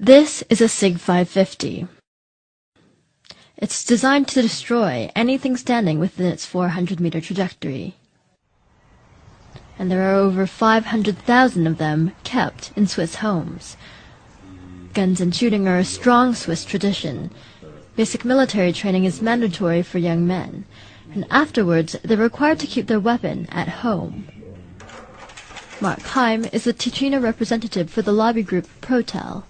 This is a SIG 550. It's designed to destroy anything standing within its 400-meter trajectory. And there are over 500,000 of them kept in Swiss homes. Guns and shooting are a strong Swiss tradition. Basic military training is mandatory for young men, and afterwards they're required to keep their weapon at home. Mark Heim is the Ticino representative for the lobby group Protel.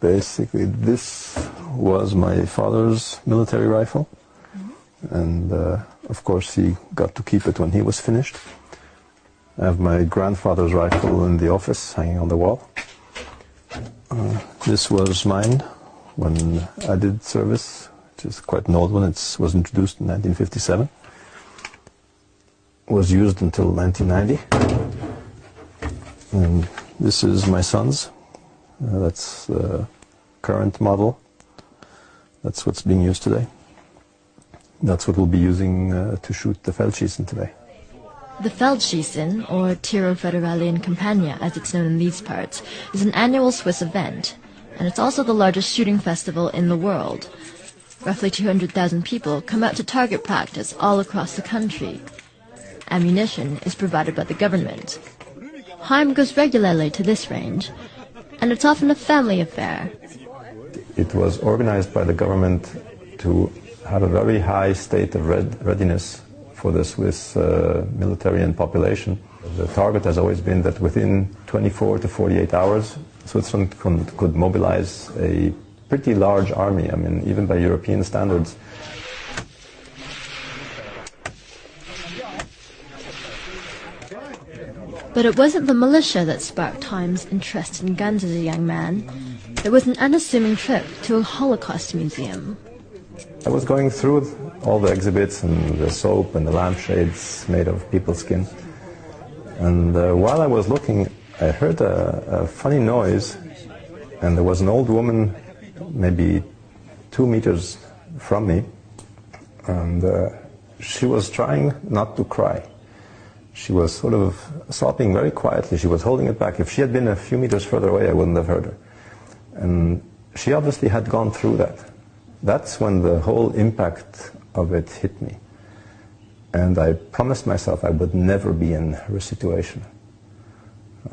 Basically, this was my father's military rifle, and of course he got to keep it when he was finished. I have my grandfather's rifle in the office, hanging on the wall. This was mine when I did service, which is quite an old one. It was introduced in 1957. Was used until 1990. And this is my son's. That's the current model. That's what's being used today. That's what we'll be using to shoot the Feldschießen today. The Feldschießen, or Tiro Federale in Campagna as it's known in these parts, is an annual Swiss event, and it's also the largest shooting festival in the world. Roughly 200,000 people come out to target practice all across the country. Ammunition is provided by the government. Heim goes regularly to this range, and it's often a family affair. It was organized by the government to have a very high state of readiness for the Swiss military and population. The target has always been that within 24 to 48 hours, Switzerland could mobilize a pretty large army, I mean, even by European standards. But it wasn't the militia that sparked Heim's interest in guns as a young man. It was an unassuming trip to a Holocaust museum. I was going through all the exhibits and the soap and the lampshades made of people's skin. And while I was looking, I heard a funny noise, and there was an old woman maybe 2 meters from me, and she was trying not to cry. She was sort of sobbing very quietly. She was holding it back. If she had been a few meters further away, I wouldn't have heard her. And she obviously had gone through that. That's when the whole impact of it hit me. And I promised myself I would never be in her situation.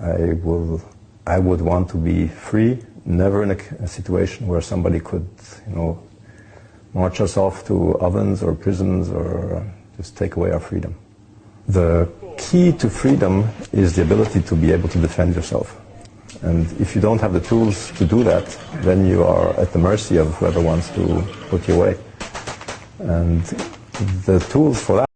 I would want to be free, never in a situation where somebody could, march us off to ovens or prisons or just take away our freedom. The key to freedom is the ability to be able to defend yourself. And if you don't have the tools to do that, then you are at the mercy of whoever wants to put you away. And the tools for that